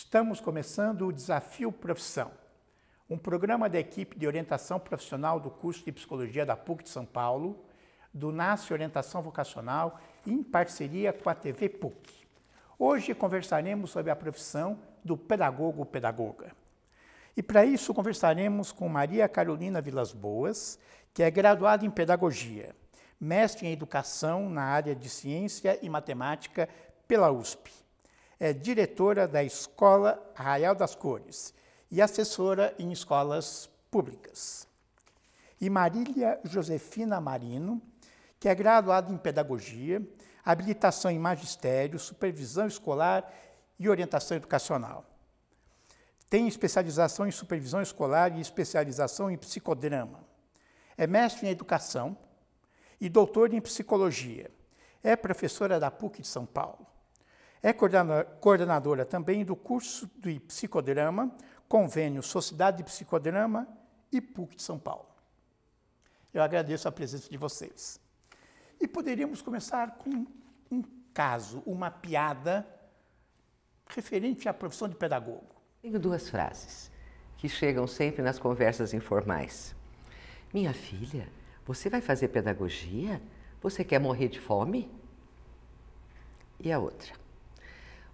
Estamos começando o Desafio Profissão, um programa da equipe de orientação profissional do curso de Psicologia da PUC de São Paulo, do NASCE Orientação Vocacional, em parceria com a TV PUC. Hoje conversaremos sobre a profissão do pedagogo-pedagoga. E para isso conversaremos com Maria Carolina Vilas Boas, que é graduada em Pedagogia, mestre em Educação na área de Ciência e Matemática pela USP. É diretora da Escola Arraial das Cores e assessora em escolas públicas. E Marília Josefina Marino, que é graduada em Pedagogia, habilitação em Magistério, Supervisão Escolar e Orientação Educacional. Tem especialização em Supervisão Escolar e especialização em Psicodrama. É mestre em Educação e doutora em Psicologia. É professora da PUC de São Paulo. É coordenadora também do curso de Psicodrama, convênio Sociedade de Psicodrama e PUC de São Paulo. Eu agradeço a presença de vocês. E poderíamos começar com um caso, uma piada referente à profissão de pedagogo. Tenho duas frases que chegam sempre nas conversas informais. Minha filha, você vai fazer pedagogia? Você quer morrer de fome? E a outra?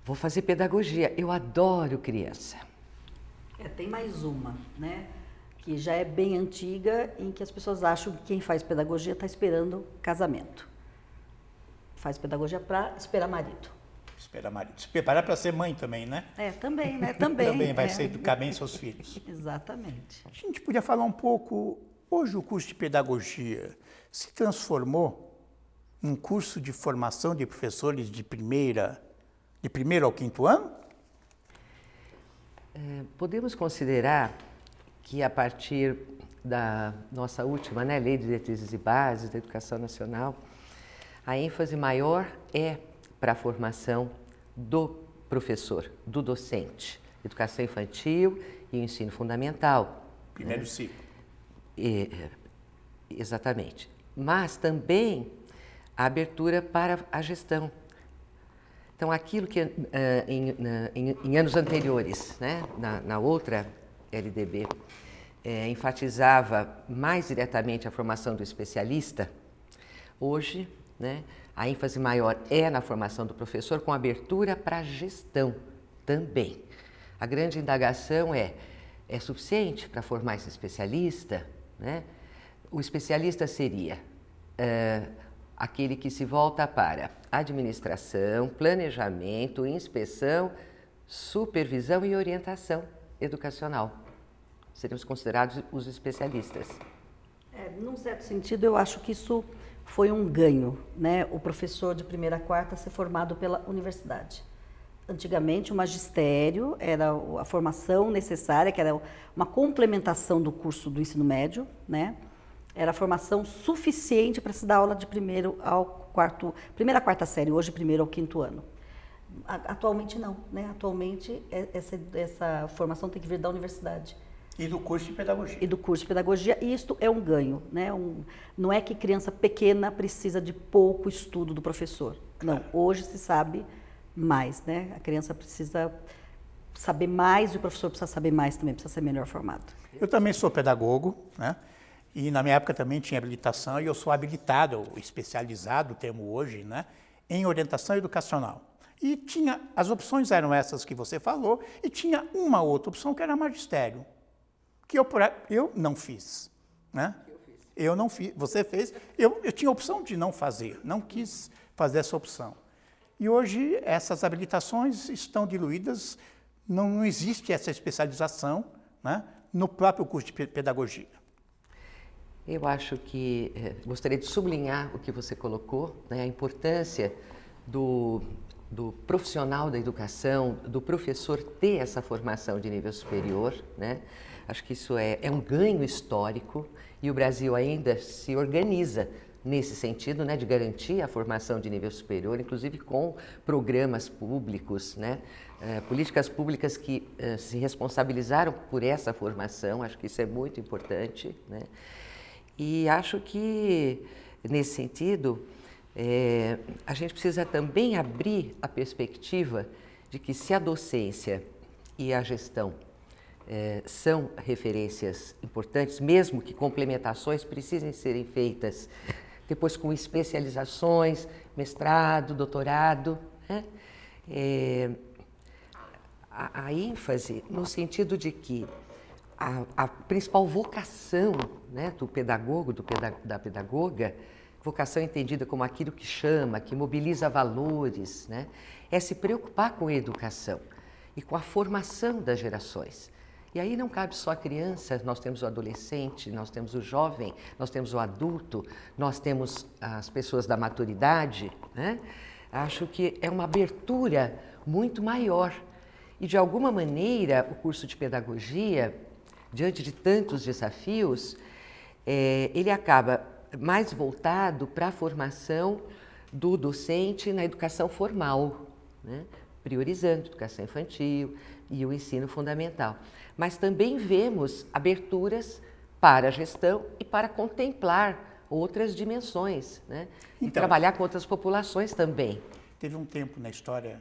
Vou fazer pedagogia, eu adoro criança. Tem mais uma, né? Que já é bem antiga, em que as pessoas acham que quem faz pedagogia está esperando casamento. Faz pedagogia para esperar marido. Esperar marido. Se preparar para ser mãe também, né? Também, né? Também. Também vai ser educar bem seus filhos. Exatamente. A gente podia falar um pouco, hoje o curso de pedagogia se transformou num curso de formação de professores de primeiro ao quinto ano? Podemos considerar que a partir da nossa última Lei de Diretrizes e Bases da Educação Nacional, a ênfase maior é para a formação do professor, do docente, educação infantil e ensino fundamental. Primeiro ciclo. Exatamente. Mas também a abertura para a gestão. Então, aquilo que em anos anteriores, né, na outra LDB, enfatizava mais diretamente a formação do especialista, hoje, né, a ênfase maior é na formação do professor, com abertura para a gestão também. A grande indagação é suficiente para formar esse especialista? Né? O especialista seria aquele que se volta para administração, planejamento, inspeção, supervisão e orientação educacional. Seríamos considerados os especialistas. Num certo sentido, eu acho que isso foi um ganho, né? O professor de primeira a quarta ser formado pela universidade. Antigamente, o magistério era a formação necessária, que era uma complementação do curso do ensino médio, né? Era a formação suficiente para se dar aula de primeira a quarta série, hoje primeiro ao quinto ano. Atualmente não, né? Atualmente essa formação tem que vir da universidade. E do curso de pedagogia. E do curso de pedagogia, e isto é um ganho, né? Não é que criança pequena precisa de pouco estudo do professor. Claro. Não, hoje se sabe mais, né? A criança precisa saber mais e o professor precisa saber mais também, precisa ser melhor formado. Eu também sou pedagogo, né? E na minha época também tinha habilitação e eu sou habilitado, especializado, o termo hoje, né? Em orientação educacional. E as opções eram essas que você falou e tinha uma outra opção que era magistério. Que eu não fiz, né? Eu não fiz, você fez. Eu tinha a opção de não fazer, não quis fazer essa opção. E hoje essas habilitações estão diluídas, não existe essa especialização, né, no próprio curso de pedagogia. Eu acho que gostaria de sublinhar o que você colocou, né, a importância do profissional da educação, do professor ter essa formação de nível superior, né? Acho que isso é um ganho histórico e o Brasil ainda se organiza nesse sentido, né, de garantir a formação de nível superior, inclusive com programas públicos, né, políticas públicas que se responsabilizaram por essa formação. Acho que isso é muito importante, né? E acho que, nesse sentido, a gente precisa também abrir a perspectiva de que se a docência e a gestão são referências importantes, mesmo que complementações precisem serem feitas depois com especializações, mestrado, doutorado, né? A ênfase no sentido de que a principal vocação, né, do pedagogo, da pedagoga, vocação entendida como aquilo que chama, que mobiliza valores, né, é se preocupar com a educação e com a formação das gerações. E aí não cabe só a criança, nós temos o adolescente, nós temos o jovem, nós temos o adulto, nós temos as pessoas da maturidade, né? Acho que é uma abertura muito maior. E, de alguma maneira, o curso de pedagogia, diante de tantos desafios, ele acaba mais voltado para a formação do docente na educação formal, né? Priorizando a educação infantil e o ensino fundamental. Mas também vemos aberturas para a gestão e para contemplar outras dimensões, né? E trabalhar com outras populações também. Teve um tempo na história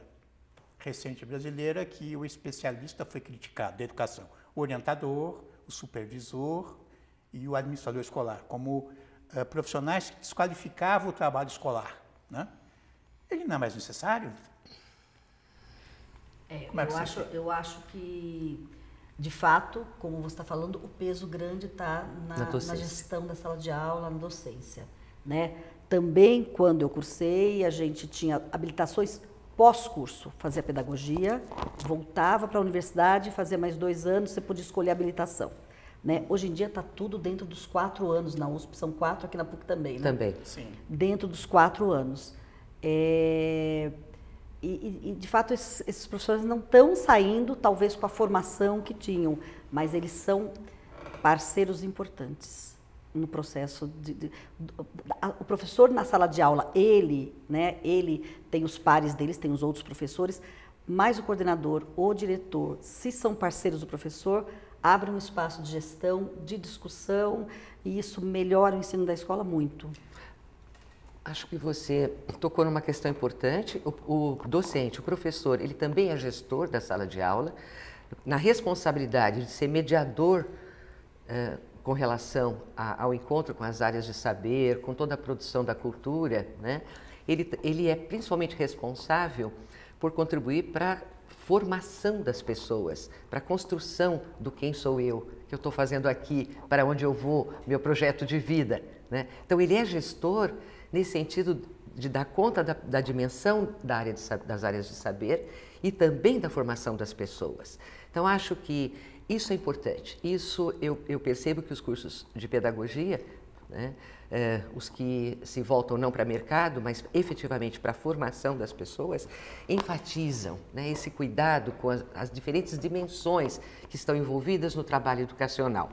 recente brasileira que o especialista foi criticado da educação, o orientador, o supervisor e o administrador escolar, como profissionais que desqualificavam o trabalho escolar, né? Ele não é mais necessário? Eu acho que, de fato, como você está falando, o peso grande está na gestão da sala de aula, na docência, né? Também, quando eu cursei, a gente tinha habilitações pós-curso, fazia pedagogia, voltava para a universidade, fazia mais 2 anos, você podia escolher a habilitação, né? Hoje em dia está tudo dentro dos 4 anos, na USP são 4, aqui na PUC também, né? Também. Sim. Dentro dos 4 anos. E, de fato, esses professores não estão saindo, talvez, com a formação que tinham, mas eles são parceiros importantes no processo o professor na sala de aula, né, ele tem os pares deles, tem os outros professores, mas o coordenador, o diretor, se são parceiros do professor, abre um espaço de gestão, de discussão, e isso melhora o ensino da escola muito. Acho que você tocou numa questão importante. O docente, o professor, ele também é gestor da sala de aula, na responsabilidade de ser mediador com relação ao encontro com as áreas de saber, com toda a produção da cultura, né? Ele é principalmente responsável por contribuir para a formação das pessoas, para a construção do quem sou eu, que eu estou fazendo aqui, para onde eu vou, meu projeto de vida, né? Então, ele é gestor nesse sentido de dar conta da dimensão das áreas de saber e também da formação das pessoas. Então, acho que isso é importante. Isso eu percebo que os cursos de pedagogia, né, os que se voltam não para mercado, mas efetivamente para a formação das pessoas, enfatizam, né, esse cuidado com as diferentes dimensões que estão envolvidas no trabalho educacional.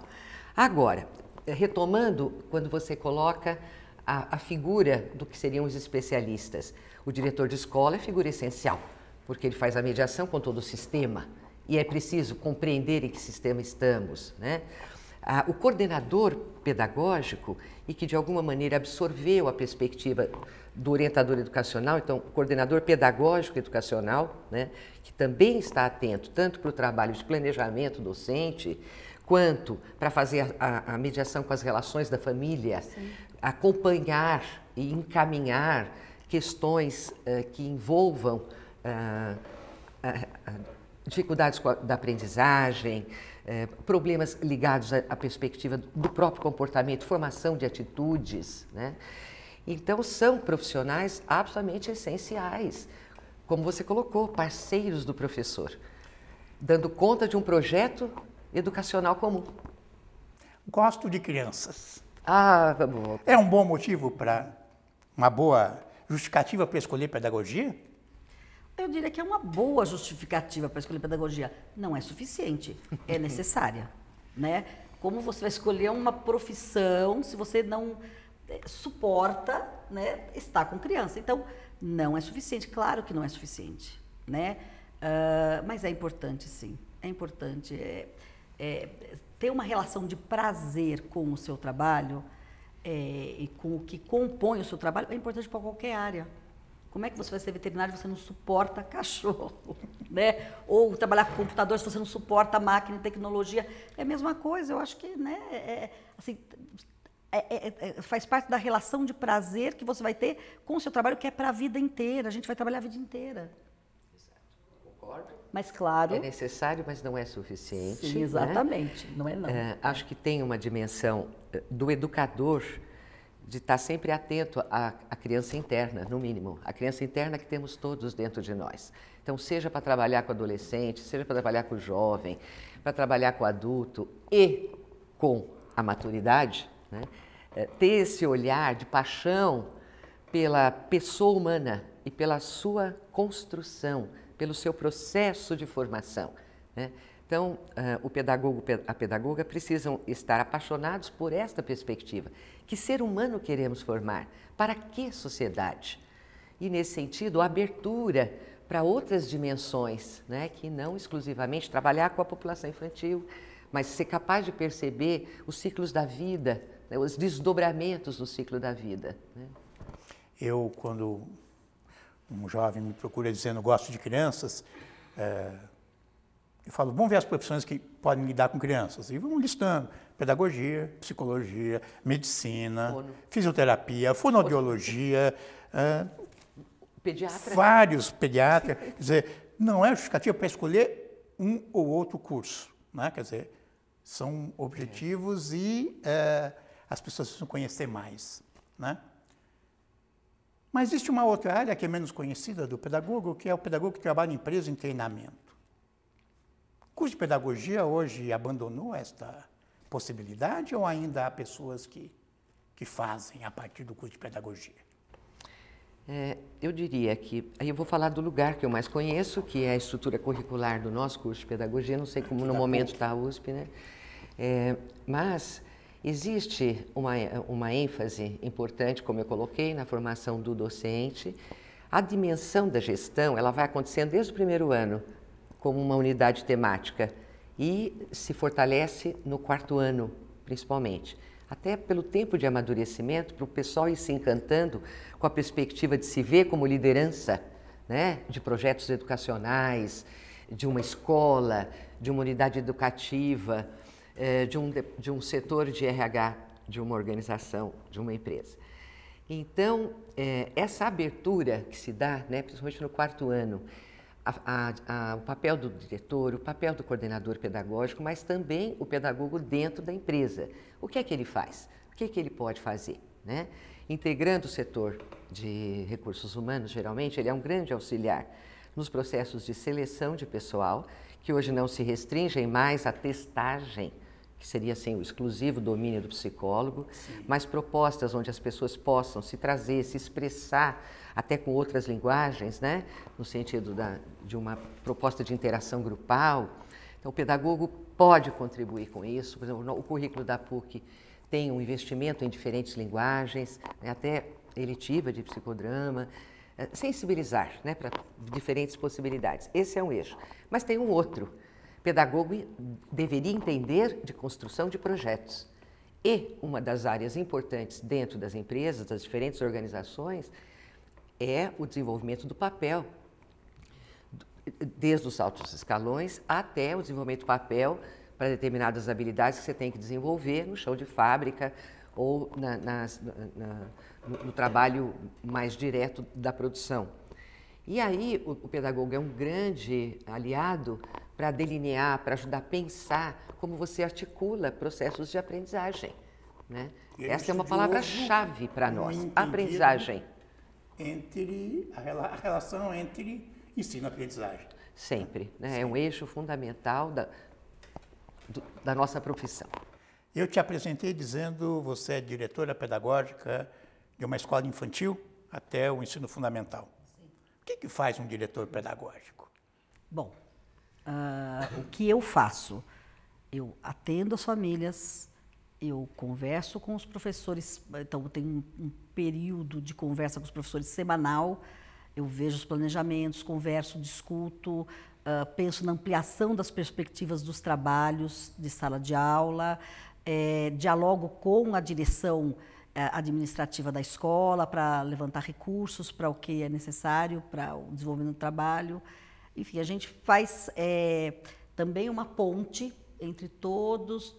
Agora, retomando, quando você coloca a figura do que seriam os especialistas, o diretor de escola é figura essencial, porque ele faz a mediação com todo o sistema, e é preciso compreender em que sistema estamos, né? O coordenador pedagógico, e que de alguma maneira absorveu a perspectiva do orientador educacional, então o coordenador pedagógico educacional, né, que também está atento tanto para o trabalho de planejamento docente, quanto para fazer a mediação com as relações da família, sim, acompanhar e encaminhar questões que envolvam dificuldades da aprendizagem, problemas ligados à perspectiva do próprio comportamento, formação de atitudes, né? Então, são profissionais absolutamente essenciais, como você colocou, parceiros do professor, dando conta de um projeto educacional comum. Gosto de crianças. Vamos. É um bom motivo para uma boa justificativa para escolher pedagogia? Eu diria que é uma boa justificativa para escolher pedagogia. Não é suficiente, é necessária, né? Como você vai escolher uma profissão se você não suporta, né, estar com criança? Então, não é suficiente, claro que não é suficiente, né? Mas é importante, sim. É importante ter uma relação de prazer com o seu trabalho e com o que compõe o seu trabalho é importante para qualquer área. Como é que você vai ser veterinário e você não suporta cachorro? né? Ou trabalhar com computador se você não suporta a máquina e tecnologia. É a mesma coisa, eu acho que, né, assim, faz parte da relação de prazer que você vai ter com o seu trabalho, que é para a vida inteira. A gente vai trabalhar a vida inteira. Exato. Concordo. Mas, claro... É necessário, mas não é suficiente. Sim, exatamente. Né? Não é não. Acho que tem uma dimensão do educador de estar sempre atento à criança interna, no mínimo. A criança interna que temos todos dentro de nós. Então, seja para trabalhar com adolescente, seja para trabalhar com o jovem, para trabalhar com o adulto e com a maturidade, né? Ter esse olhar de paixão pela pessoa humana e pela sua construção, pelo seu processo de formação, né? Então, o pedagogo, a pedagoga precisam estar apaixonados por esta perspectiva. Que ser humano queremos formar? Para que sociedade? E, nesse sentido, a abertura para outras dimensões, né? Que não exclusivamente trabalhar com a população infantil, mas ser capaz de perceber os ciclos da vida, né? Os desdobramentos do ciclo da vida, né? Eu, quando um jovem me procura dizendo gosto de crianças, eu falo, vamos ver as profissões que podem lidar com crianças. E vamos listando: pedagogia, psicologia, medicina, fisioterapia, fonoaudiologia, pediatra. Vários pediatras. Quer dizer, não é justificativa para escolher um ou outro curso, né? Quer dizer, são objetivos e as pessoas precisam conhecer mais, né? Mas existe uma outra área que é menos conhecida do pedagogo, que é o pedagogo que trabalha em empresa em treinamento. O curso de pedagogia hoje abandonou esta possibilidade ou ainda há pessoas que fazem a partir do curso de pedagogia? Eu diria que, aí eu vou falar do lugar que eu mais conheço, que é a estrutura curricular do nosso curso de pedagogia, não sei como no momento está a USP, né? Mas existe uma ênfase importante, como eu coloquei, na formação do docente. A dimensão da gestão, ela vai acontecendo desde o primeiro ano, como uma unidade temática, e se fortalece no quarto ano, principalmente. Até pelo tempo de amadurecimento, para o pessoal ir se encantando com a perspectiva de se ver como liderança, né, de projetos educacionais, de uma escola, de uma unidade educativa, de um setor de RH, de uma organização, de uma empresa. Então, essa abertura que se dá, né, principalmente no quarto ano, o papel do diretor, o papel do coordenador pedagógico, mas também o pedagogo dentro da empresa. O que é que ele faz? O que é que ele pode fazer, né? Integrando o setor de recursos humanos, geralmente, ele é um grande auxiliar nos processos de seleção de pessoal, que hoje não se restringem mais à testagem, que seria assim o exclusivo domínio do psicólogo, sim, mas propostas onde as pessoas possam se trazer, se expressar até com outras linguagens, né? No sentido de uma proposta de interação grupal. Então, o pedagogo pode contribuir com isso. Por exemplo, o currículo da PUC tem um investimento em diferentes linguagens, né? Até eletiva de psicodrama, sensibilizar, né? Para diferentes possibilidades. Esse é um eixo. Mas tem um outro. O pedagogo deveria entender de construção de projetos. E uma das áreas importantes dentro das empresas, das diferentes organizações, é o desenvolvimento do papel, desde os altos escalões até o desenvolvimento do papel para determinadas habilidades que você tem que desenvolver no chão de fábrica ou no trabalho mais direto da produção. E aí o pedagogo é um grande aliado para delinear, para ajudar a pensar como você articula processos de aprendizagem, né? Essa é uma palavra-chave para nós, aprendizagem. A relação entre ensino e aprendizagem. Sempre, né? É um eixo fundamental da nossa profissão. Eu te apresentei dizendo você é diretora pedagógica de uma escola infantil até o ensino fundamental. Sim. O que faz um diretor pedagógico? Bom, o que eu faço? Eu atendo as famílias, eu converso com os professores, então eu tenho um período de conversa com os professores semanal, eu vejo os planejamentos, converso, discuto, penso na ampliação das perspectivas dos trabalhos de sala de aula, dialogo com a direção administrativa da escola para levantar recursos para o que é necessário para o desenvolvimento do trabalho. Enfim, a gente faz também uma ponte entre todas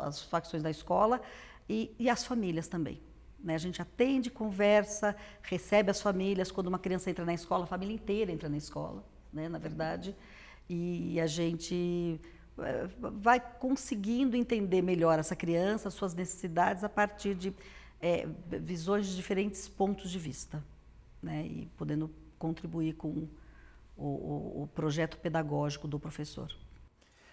as facções da escola e as famílias também. Né? A gente atende, conversa, recebe as famílias. Quando uma criança entra na escola, a família inteira entra na escola, né? Na verdade. E a gente vai conseguindo entender melhor essa criança, as suas necessidades, a partir de visões de diferentes pontos de vista, né? E podendo contribuir com o projeto pedagógico do professor.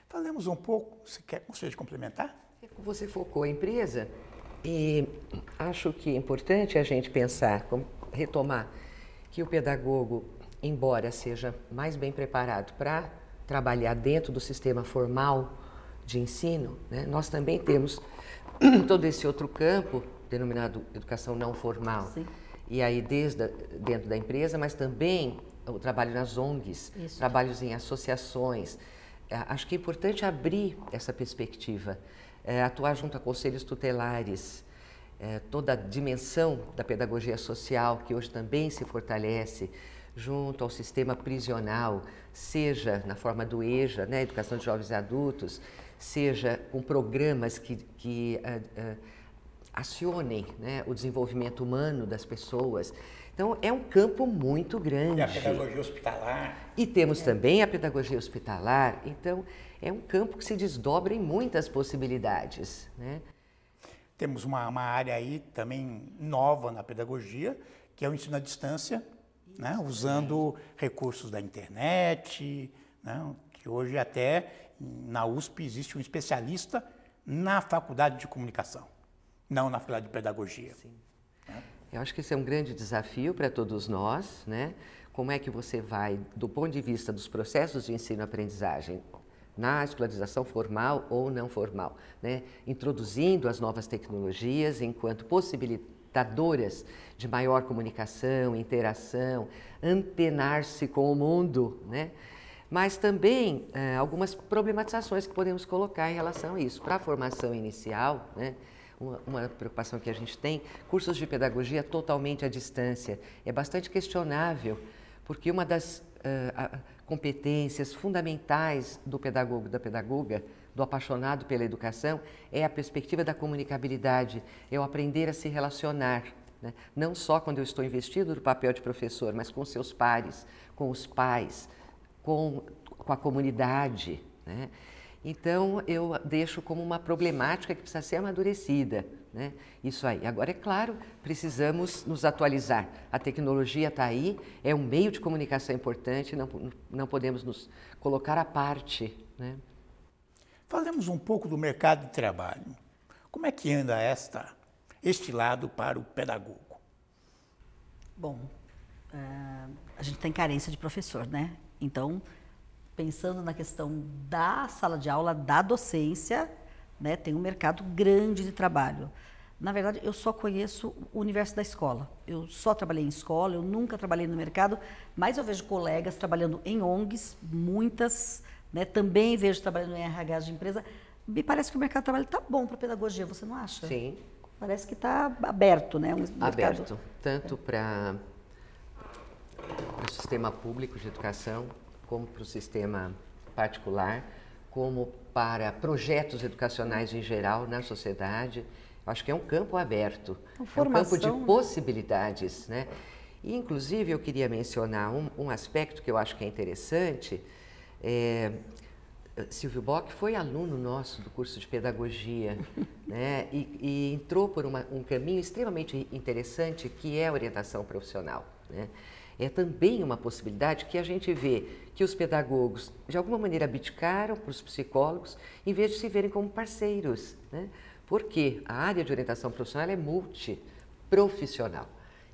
Falemos um pouco, gostaria de complementar? Você focou a empresa e acho que é importante a gente pensar, retomar, que o pedagogo, embora seja mais bem preparado para trabalhar dentro do sistema formal de ensino, né, nós também temos todo esse outro campo, denominado educação não formal. Sim. E aí dentro da empresa, mas também o trabalho nas ONGs, Isso. trabalhos em associações. Acho que é importante abrir essa perspectiva, atuar junto a conselhos tutelares, toda a dimensão da pedagogia social, que hoje também se fortalece, junto ao sistema prisional, seja na forma do EJA, né, Educação de Jovens e Adultos, seja com programas que acionem, né, o desenvolvimento humano das pessoas. Então, é um campo muito grande. E a pedagogia hospitalar. E temos também a pedagogia hospitalar. Então, é um campo que se desdobra em muitas possibilidades, né? Temos uma área aí também nova na pedagogia, que é o ensino à distância, né? Usando recursos da internet, né? Que hoje até na USP existe um especialista na faculdade de comunicação, não na faculdade de pedagogia. Sim. Eu acho que esse é um grande desafio para todos nós, né? Como é que você vai, do ponto de vista dos processos de ensino-aprendizagem, na escolarização formal ou não formal, né? Introduzindo as novas tecnologias enquanto possibilitadoras de maior comunicação, interação, antenar-se com o mundo, né? Mas também algumas problematizações que podemos colocar em relação a isso. Para a formação inicial, né? Uma preocupação que a gente tem, cursos de pedagogia totalmente à distância. É bastante questionável, porque uma das competências fundamentais do pedagogo, da pedagoga, do apaixonado pela educação, é a perspectiva da comunicabilidade, é o aprender a se relacionar, né? Não só quando eu estou investido no papel de professor, mas com seus pares, com os pais, com a comunidade, né? Então, eu deixo como uma problemática que precisa ser amadurecida, né? Isso aí. Agora, é claro, precisamos nos atualizar. A tecnologia está aí, é um meio de comunicação importante, não podemos nos colocar à parte, né? Falemos um pouco do mercado de trabalho. Como é que anda este lado para o pedagogo? Bom, a gente tem carência de professor, né? Então, pensando na questão da sala de aula, da docência, né, tem um mercado grande de trabalho. Na verdade, eu só conheço o universo da escola. Eu só trabalhei em escola, eu nunca trabalhei no mercado, mas eu vejo colegas trabalhando em ONGs, muitas, né, também vejo trabalhando em RH de empresa. Me parece que o mercado de trabalho está bom para a pedagogia, você não acha? Sim. Parece que está aberto, né? Aberto, tanto para o sistema público de educação, como para o sistema particular, como para projetos educacionais em geral na sociedade. Eu acho que é um campo aberto, é um campo de possibilidades, né? E, inclusive, eu queria mencionar um aspecto que eu acho que é interessante. Silvio Bock foi aluno nosso do curso de pedagogia, né? E entrou por um caminho extremamente interessante, que é a orientação profissional, né? É também uma possibilidade que a gente vê que os pedagogos, de alguma maneira, abdicaram para os psicólogos, em vez de se verem como parceiros, né? Porque a área de orientação profissional é multiprofissional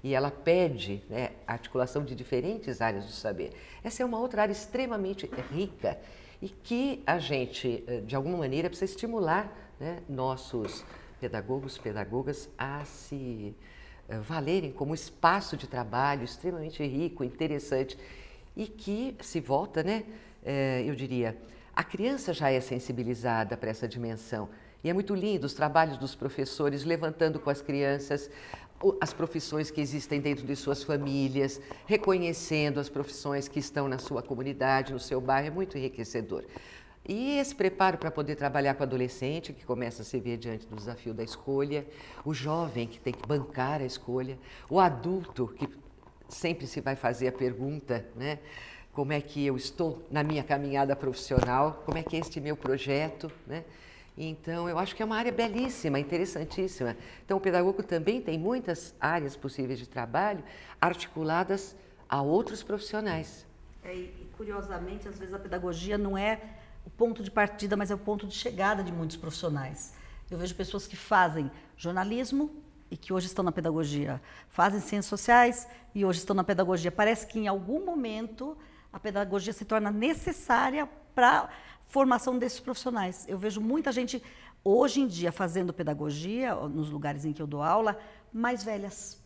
e ela pede, né, a articulação de diferentes áreas do saber. Essa é uma outra área extremamente rica e que a gente, de alguma maneira, precisa estimular, né, nossos pedagogos, pedagogas a se valerem como espaço de trabalho extremamente rico, interessante e que se volta, né, eu diria, a criança já é sensibilizada para essa dimensão e é muito lindo os trabalhos dos professores levantando com as crianças as profissões que existem dentro de suas famílias, reconhecendo as profissões que estão na sua comunidade, no seu bairro, é muito enriquecedor. E esse preparo para poder trabalhar com o adolescente, que começa a se ver diante do desafio da escolha, o jovem que tem que bancar a escolha, o adulto que sempre se vai fazer a pergunta, né? Como é que eu estou na minha caminhada profissional, como é que é este meu projeto, né? Então, eu acho que é uma área belíssima, interessantíssima. Então, o pedagogo também tem muitas áreas possíveis de trabalho articuladas a outros profissionais. E curiosamente, às vezes a pedagogia não é o ponto de partida, mas é o ponto de chegada de muitos profissionais. Eu vejo pessoas que fazem jornalismo e que hoje estão na pedagogia, fazem ciências sociais e hoje estão na pedagogia. Parece que em algum momento a pedagogia se torna necessária para a formação desses profissionais. Eu vejo muita gente hoje em dia fazendo pedagogia, nos lugares em que eu dou aula, mais velhas.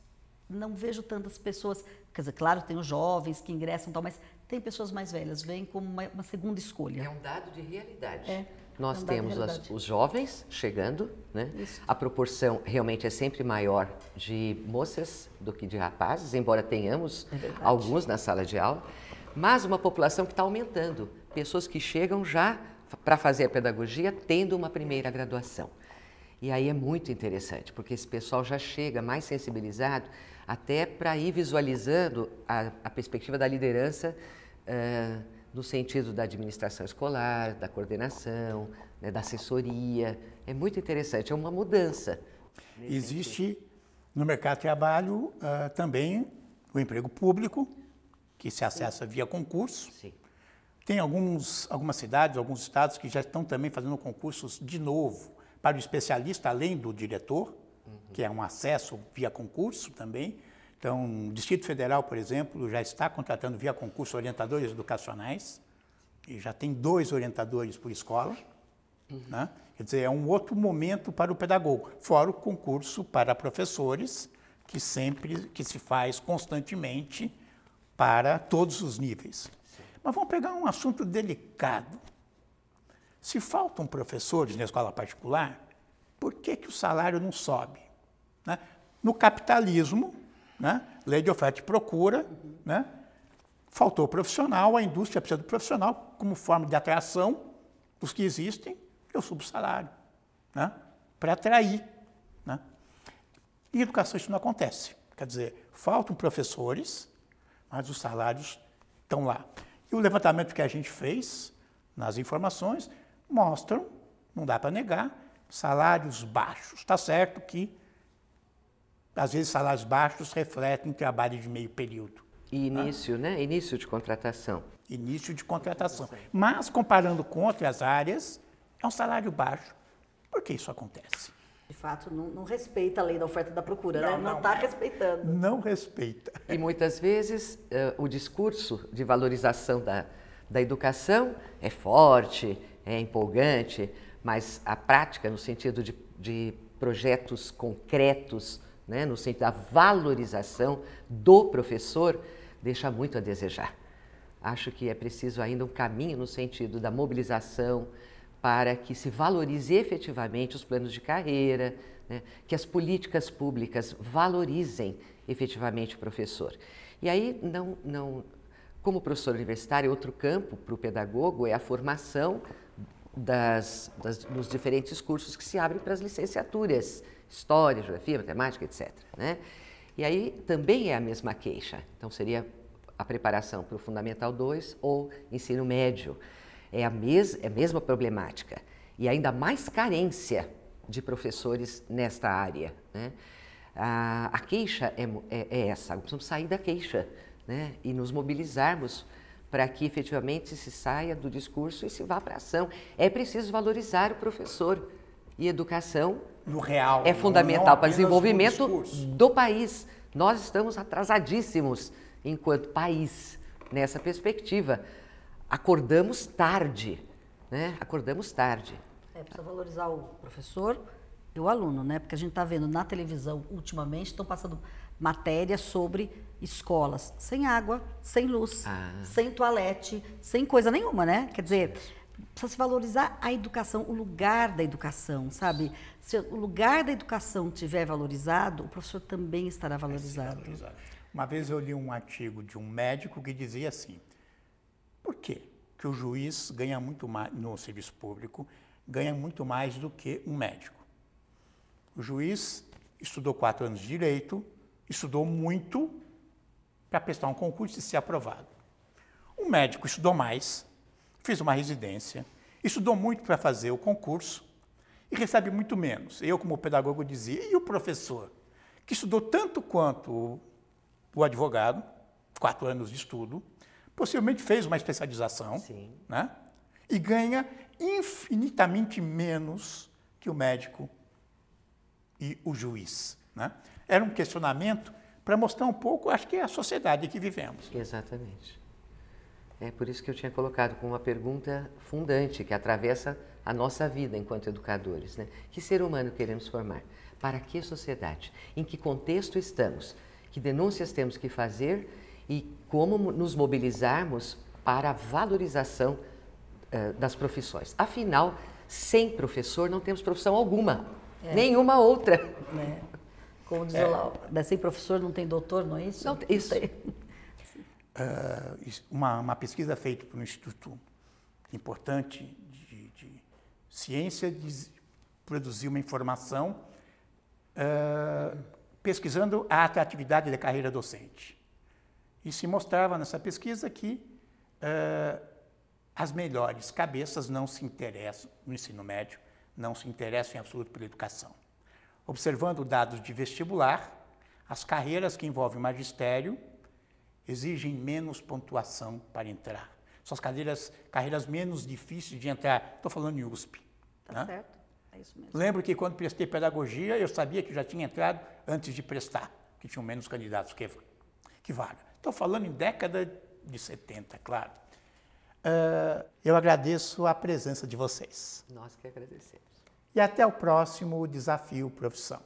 Não vejo tantas pessoas, quer dizer, claro, tem os jovens que ingressam e tal, mas tem pessoas mais velhas, vêm como uma segunda escolha. É um dado de realidade. É. Nós temos os jovens chegando, né? Isso. A proporção realmente é sempre maior de moças do que de rapazes, embora tenhamos alguns na sala de aula, mas uma população que está aumentando. Pessoas que chegam já para fazer a pedagogia tendo uma primeira graduação. E aí é muito interessante, porque esse pessoal já chega mais sensibilizado até para ir visualizando a perspectiva da liderança no sentido da administração escolar, da coordenação, né, da assessoria. É muito interessante, é uma mudança. Existe no mercado de trabalho também o emprego público, que se acessa via concurso. Sim. Tem algumas cidades, alguns estados que já estão também fazendo concursos de novo para o especialista, além do diretor, que é um acesso via concurso também. Então, o Distrito Federal, por exemplo, já está contratando via concurso orientadores educacionais, e já tem 2 orientadores por escola, né? Quer dizer, é um outro momento para o pedagogo, fora o concurso para professores, que se faz constantemente para todos os níveis. Mas vamos pegar um assunto delicado. Se faltam professores na escola particular, por que o salário não sobe? Né? No capitalismo, né? Lei de oferta e procura, né? Faltou profissional, a indústria precisa do profissional como forma de atração dos que existem, eu subo o salário, né? Para atrair. Né? Em educação isso não acontece. Quer dizer, faltam professores, mas os salários estão lá. E o levantamento que a gente fez, nas informações, mostram, não dá para negar, salários baixos. Está certo que, às vezes, salários baixos refletem trabalho de meio período. E início, né? Início de contratação. Início de contratação. Mas, comparando com outras áreas, é um salário baixo. Por que isso acontece? De fato, não respeita a lei da oferta e da procura, né? Não está respeitando. Não respeita. E muitas vezes o discurso de valorização da educação é forte, é empolgante, mas a prática, no sentido de projetos concretos, né, no sentido da valorização do professor, deixa muito a desejar. Acho que é preciso ainda um caminho no sentido da mobilização para que se valorize efetivamente os planos de carreira, né, que as políticas públicas valorizem efetivamente o professor. E aí, como professor universitário, outro campo para o pedagogo é a formação dos diferentes cursos que se abrem para as licenciaturas, História, Geografia, Matemática, etc. Né? E aí também é a mesma queixa. Então, seria a preparação para o Fundamental 2 ou ensino médio. É a mesma problemática. E ainda mais carência de professores nesta área. Né? A queixa é essa. Precisamos sair da queixa, né? E nos mobilizarmos para que efetivamente se saia do discurso e se vá para a ação. É preciso valorizar o professor. E educação no real, é fundamental para o desenvolvimento do país. Nós estamos atrasadíssimos enquanto país nessa perspectiva. Acordamos tarde, né? Acordamos tarde. Precisa valorizar o professor e o aluno, né? Porque a gente está vendo na televisão, ultimamente, estão passando matérias sobre escolas sem água, sem luz, sem toalete, sem coisa nenhuma, né? Quer dizer, precisa se valorizar a educação, o lugar da educação, sabe? Se o lugar da educação estiver valorizado, o professor também estará valorizado. Uma vez eu li um artigo de um médico que dizia assim, por quê que o juiz ganha muito mais, no serviço público, ganha muito mais do que um médico? O juiz estudou 4 anos de direito, estudou muito para prestar um concurso e ser aprovado. O médico estudou mais, fez uma residência, estudou muito para fazer o concurso e recebe muito menos. Eu, como pedagogo, dizia, e o professor, que estudou tanto quanto o advogado, 4 anos de estudo, possivelmente fez uma especialização, né? E ganha infinitamente menos que o médico e o juiz, né? Era um questionamento para mostrar um pouco, acho que é a sociedade que vivemos. Exatamente. É por isso que eu tinha colocado como uma pergunta fundante, que atravessa a nossa vida enquanto educadores, né? Que ser humano queremos formar? Para que sociedade? Em que contexto estamos? Que denúncias temos que fazer e como nos mobilizarmos para a valorização das profissões. Afinal, sem professor não temos profissão alguma, nenhuma outra. Né? Como diz o Lau, sem professor não tem doutor, não é isso? Não, isso. Uma pesquisa feita por um instituto importante de ciência produziu uma informação pesquisando a atratividade da carreira docente. E se mostrava nessa pesquisa que as melhores cabeças não se interessam, no ensino médio, não se interessam em absoluto pela educação. Observando dados de vestibular, as carreiras que envolvem magistério exigem menos pontuação para entrar. São as carreiras menos difíceis de entrar. Estou falando em USP. Tá certo, é isso mesmo. Lembro que quando prestei pedagogia, eu sabia que já tinha entrado antes de prestar, que tinham menos candidatos que vaga. Estou falando em década de 70, claro. Eu agradeço a presença de vocês. Nós que agradecemos. E até o próximo Desafio Profissão.